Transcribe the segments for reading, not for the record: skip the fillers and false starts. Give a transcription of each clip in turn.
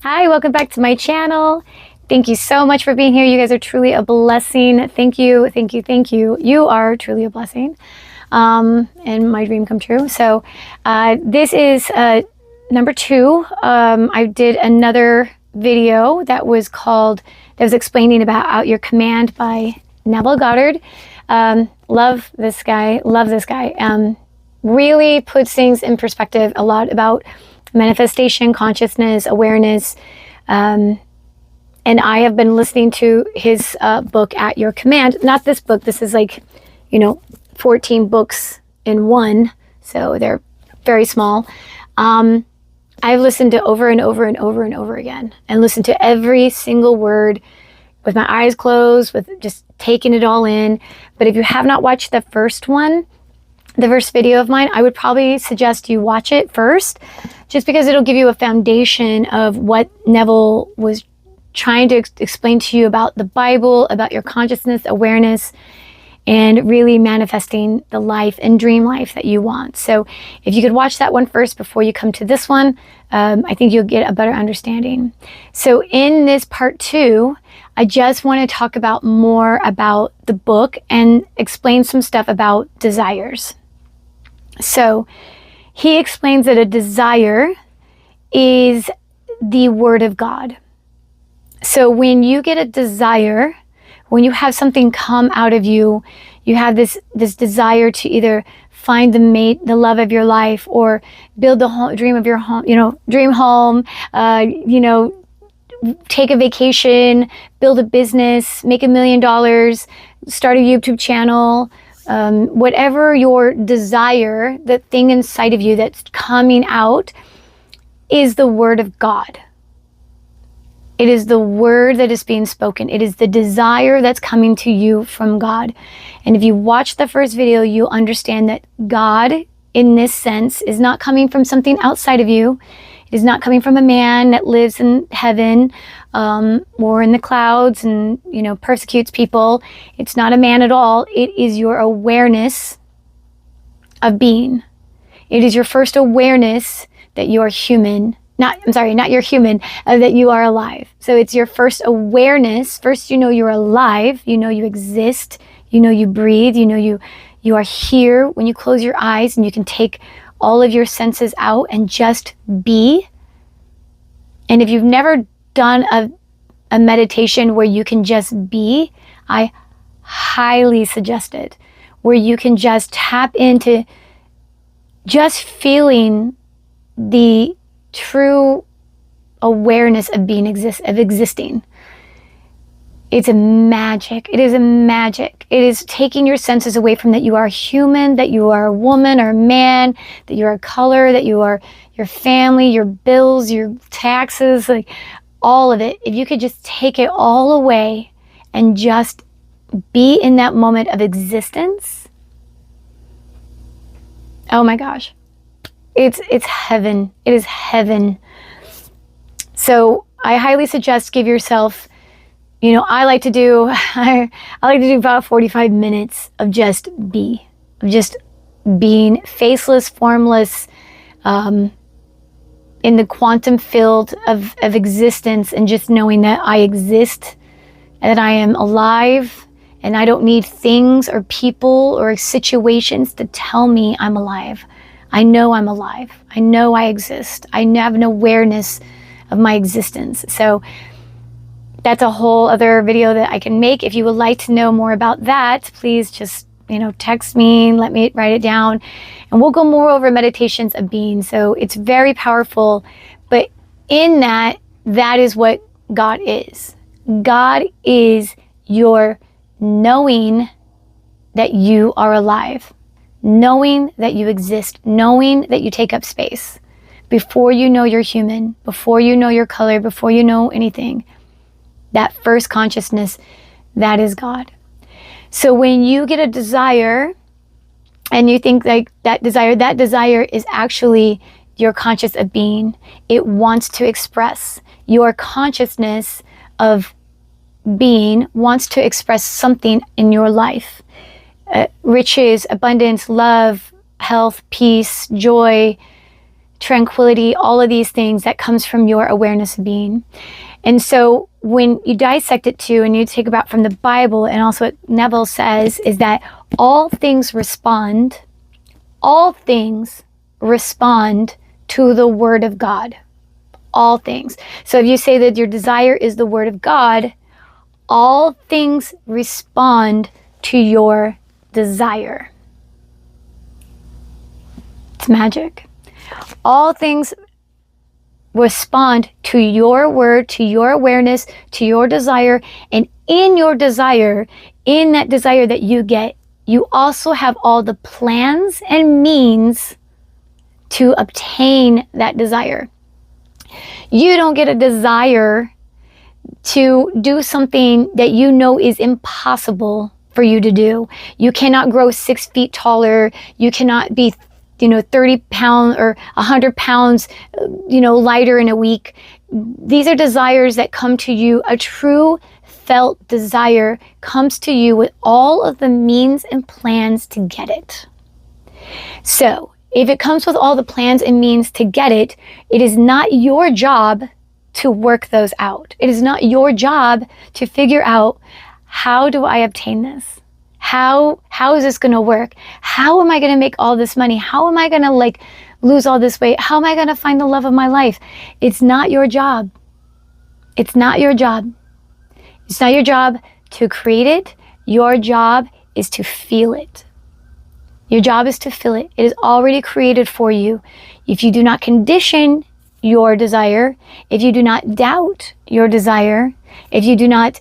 Hi, welcome back to my channel. Thank you so much for being here. You guys are truly a blessing. Thank you, thank you, thank you. You are truly a blessing and my dream come true. So this is number 2. I did another video that was explaining about Out Your Command by Neville Goddard. Love this guy, really puts things in perspective a lot about manifestation, consciousness, awareness. And I have been listening to his book, At Your Command. Not this book. This is 14 books in one. So they're very small. I've listened to over and over and over and over again, and listened to every single word with my eyes closed, with just taking it all in. But if you have not watched the first video of mine, I would probably suggest you watch it first, just because it'll give you a foundation of what Neville was trying to explain to you about the Bible, about your consciousness, awareness, and really manifesting the life and dream life that you want. So if you could watch that one first before you come to this one, I think you'll get a better understanding. So in this part 2, I just want to talk about more about the book and explain some stuff about desires. So he explains that a desire is the word of God. So when you get a desire, when you have something come out of you, you have this desire to either find the mate, the love of your life, or build the home, dream of your home, dream home, take a vacation, build a business, make $1 million, start a YouTube channel, whatever your desire, the thing inside of you that's coming out is the word of God. It is the word that is being spoken. It is the desire that's coming to you from God. And if you watch the first video, you'll understand that God, in this sense, is not coming from something outside of you. It is not coming from a man that lives in heaven or in the clouds and, persecutes people. It's not a man at all. It is your awareness of being. It is your first awareness that you are human. Not you're human, that you are alive. So it's your first awareness. First, you're alive. You exist. You breathe. You are here when you close your eyes, and you can take all of your senses out and just be. And if you've never done a meditation where you can just be, I highly suggest it, where you can just tap into just feeling the true awareness of existing. It's a magic. It is a magic. It is taking your senses away from that you are human, that you are a woman or a man, that you are a color, that you are your family, your bills, your taxes, all of it. If you could just take it all away and just be in that moment of existence. Oh my gosh. It's heaven. It is heaven. So I highly suggest give yourself, I like to do about 45 minutes of just being faceless, formless, in the quantum field of existence, and just knowing that I exist, and that I am alive, and I don't need things or people or situations to tell me I'm alive. I know I'm alive. I know I exist. I have an awareness of my existence. So that's a whole other video that I can make. If you would like to know more about that, please just, text me, let me write it down, and we'll go more over meditations of being. So it's very powerful, but in that is what God is. God is your knowing that you are alive. Knowing that you exist, knowing that you take up space. Before you know you're human, before you know your color, before you know anything, that first consciousness, that is God. So when you get a desire and you think that desire is actually your conscious of being. It wants to express. Your consciousness of being wants to express something in your life. Riches, abundance, love, health, peace, joy, tranquility, all of these things that comes from your awareness of being. And so when you dissect it too, and you take about from the Bible, and also what Neville says is that all things respond to the Word of God. All things. So if you say that your desire is the Word of God, all things respond to your desire. It's magic. All things respond to your word, to your awareness, to your desire. And in your desire, in that desire that you get, you also have all the plans and means to obtain that desire. You don't get a desire to do something that you know is impossible for you to do. You cannot grow 6 feet taller. You cannot be 30 pounds or 100 pounds, lighter in a week. These are desires that come to you. A true felt desire comes to you with all of the means and plans to get it. So if it comes with all the plans and means to get it, it is not your job to work those out. It is not your job to figure out, how do I obtain this? How is this going to work? How am I going to make all this money? How am I going to lose all this weight? How am I going to find the love of my life? It's not your job. It's not your job. It's not your job to create it. Your job is to feel it. Your job is to feel it. It is already created for you. If you do not condition your desire, if you do not doubt your desire, if you do not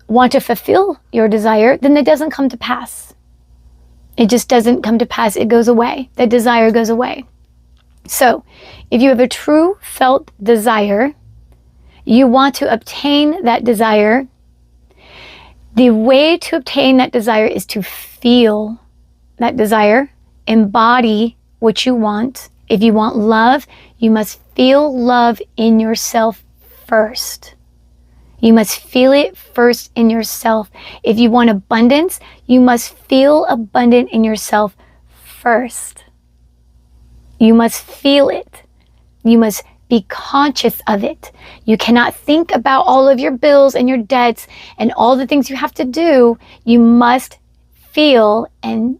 want to fulfill your desire, then it doesn't come to pass. It just doesn't come to pass. It goes away. That desire goes away. So if you have a true felt desire, you want to obtain that desire. The way to obtain that desire is to feel that desire, embody what you want. If you want love, you must feel love in yourself first. You must feel it first in yourself. If you want abundance, you must feel abundant in yourself first. You must feel it. You must be conscious of it. You cannot think about all of your bills and your debts and all the things you have to do. You must feel and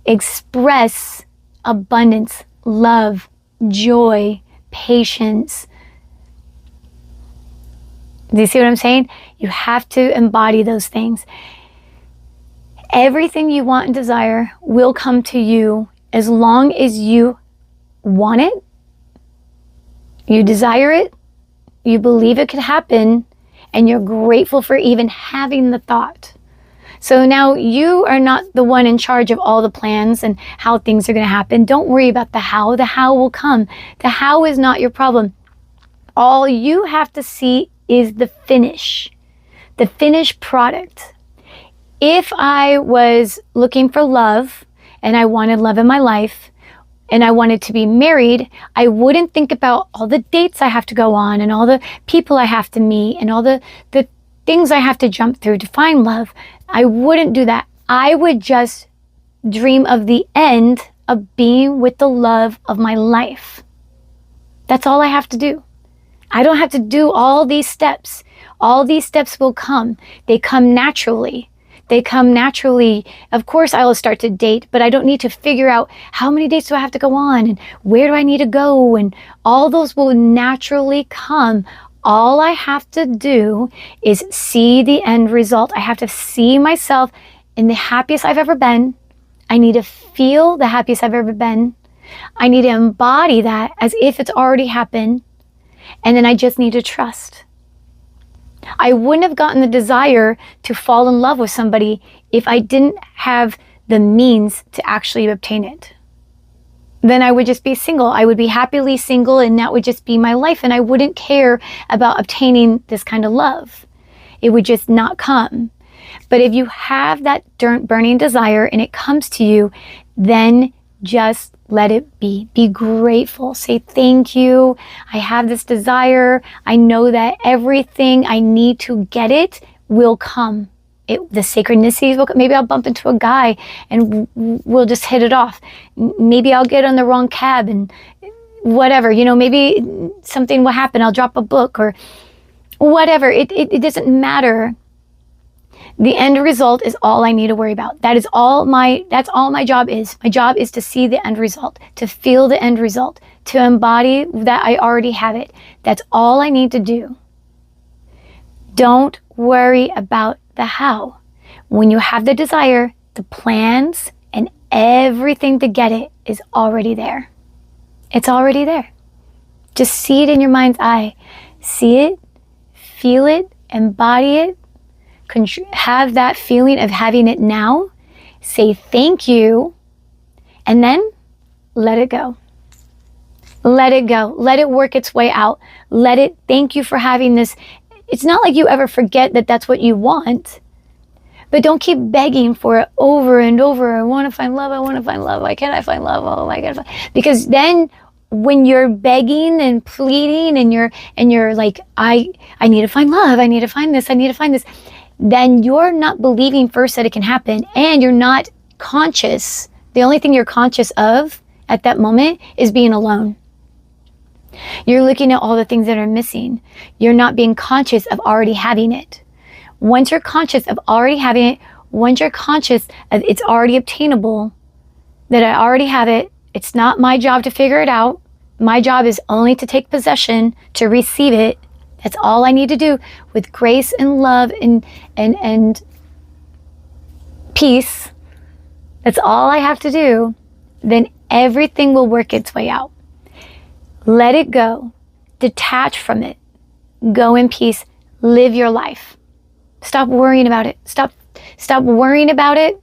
express abundance, love, joy, patience. Do you see what I'm saying? You have to embody those things. Everything you want and desire will come to you as long as you want it, you desire it, you believe it could happen, and you're grateful for even having the thought. So now you are not the one in charge of all the plans and how things are going to happen. Don't worry about the how. The how will come. The how is not your problem. All you have to see is the finished product. If I was looking for love and I wanted love in my life and I wanted to be married, I wouldn't think about all the dates I have to go on and all the people I have to meet and all the things I have to jump through to find love. I wouldn't do that. I would just dream of the end of being with the love of my life. That's all I have to do. I don't have to do all these steps. All these steps will come. They come naturally. They come naturally. Of course, I will start to date, but I don't need to figure out how many dates do I have to go on and where do I need to go, and all those will naturally come. All I have to do is see the end result. I have to see myself in the happiest I've ever been. I need to feel the happiest I've ever been. I need to embody that as if it's already happened. And then I just need to trust. I wouldn't have gotten the desire to fall in love with somebody if I didn't have the means to actually obtain it. Then I would just be single. I would be happily single, and that would just be my life. And I wouldn't care about obtaining this kind of love. It would just not come. But if you have that burning desire and it comes to you, then just let it be. Be grateful. Say, thank you. I have this desire. I know that everything I need to get it will come. The synchronicities will come. Maybe I'll bump into a guy and we'll just hit it off. Maybe I'll get on the wrong cab and whatever, maybe something will happen. I'll drop a book or whatever. It doesn't matter. The end result is all I need to worry about. That's all my job is. My job is to see the end result, to feel the end result, to embody that I already have it. That's all I need to do. Don't worry about the how. When you have the desire, the plans and everything to get it is already there. It's already there. Just see it in your mind's eye. See it, feel it, embody it. Have that feeling of having it now. Say thank you, and then let it go. Let it go. Let it work its way out. Let it, thank you for having this. It's not like you ever forget that that's what you want, but don't keep begging for it over and over. I want to find love. I want to find love. Why can't I find love? Oh my God. Because then when you're begging and pleading and you're like, I need to find love. I need to find this. I need to find this. Then you're not believing first that it can happen, and you're not conscious. The only thing you're conscious of at that moment is being alone. You're looking at all the things that are missing. You're not being conscious of already having it. Once you're conscious of already having it, once you're conscious of it's already obtainable, that I already have it, it's not my job to figure it out. My job is only to take possession, to receive it. That's all I need to do with grace and love and peace. That's all I have to do. Then everything will work its way out. Let it go. Detach from it. Go in peace. Live your life. Stop worrying about it. Stop worrying about it.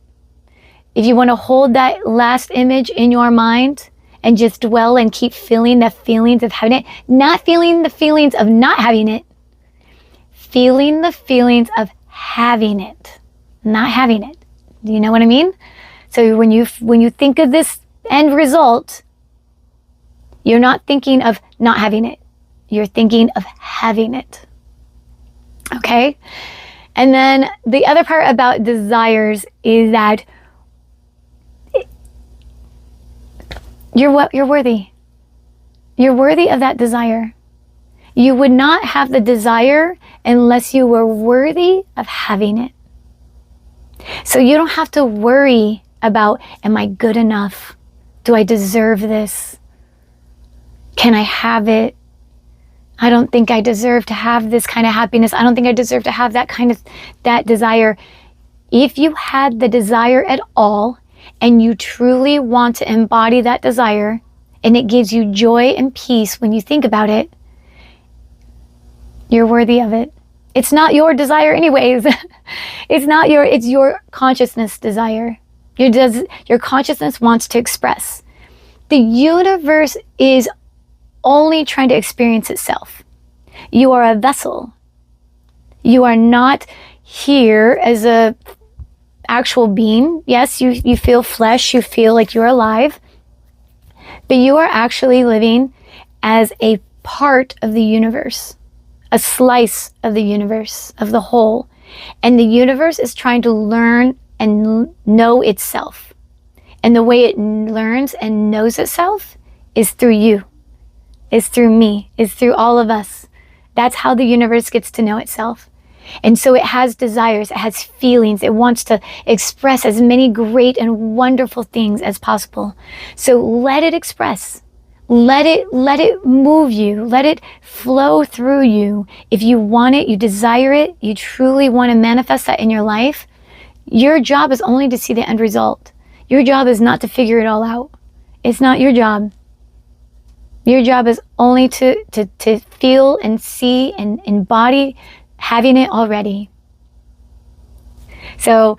If you want to hold that last image in your mind and just dwell and keep feeling the feelings of having it, not feeling the feelings of not having it, feeling the feelings of having it, not having it. Do you know what I mean? So when you think of this end result, you're not thinking of not having it. You're thinking of having it. Okay? And then the other part about desires is that you're worthy. You're worthy of that desire. You would not have the desire unless you were worthy of having it. So you don't have to worry about, am I good enough? Do I deserve this? Can I have it? I don't think I deserve to have this kind of happiness. I don't think I deserve to have that desire. If you had the desire at all, and you truly want to embody that desire, and it gives you joy and peace when you think about it, you're worthy of it. It's not your desire anyways. It's your consciousness desire. Your consciousness wants to express. The universe is only trying to experience itself. You are a vessel. You are not here as a actual being. Yes, you feel flesh, you feel like you're alive, but you are actually living as a part of the universe, a slice of the universe, of the whole. And the universe is trying to learn and know itself. And the way it learns and knows itself is through you, is through me, is through all of us. That's how the universe gets to know itself. And so it has desires, it has feelings, it wants to express as many great and wonderful things as possible. So let it express. Let it move you. Let it flow through you. If you want it, you desire it, you truly want to manifest that in your life, your job is only to see the end result. Your job is not to figure it all out. It's not your job. Your job is only to feel and see and embody having it already. So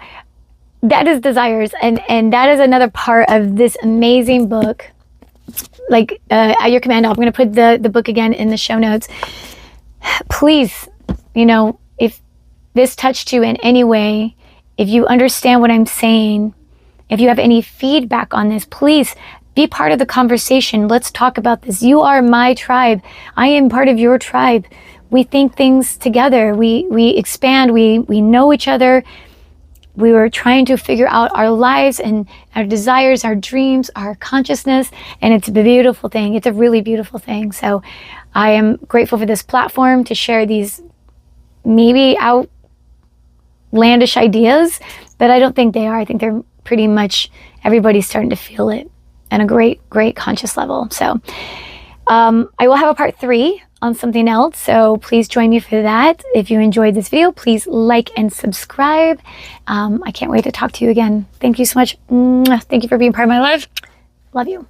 that is desires, and that is another part of this amazing book. Like at your command, I'm going to put the book again in the show notes. Please, if this touched you in any way, if you understand what I'm saying, if you have any feedback on this, please be part of the conversation. Let's talk about this. You are my tribe. I am part of your tribe. We think things together. We expand. We know each other. we were trying to figure out our lives and our desires, our dreams, our consciousness, and it's a beautiful thing. It's a really beautiful thing. So I am grateful for this platform to share these maybe outlandish ideas, but I don't think they are. I think they're pretty much, everybody's starting to feel it on a great conscious level. So I will have a part 3 on something else, so please join me for that. If you enjoyed this video, please like and subscribe. I can't wait to talk to you again. Thank you so much. Thank you for being part of my life. Love you.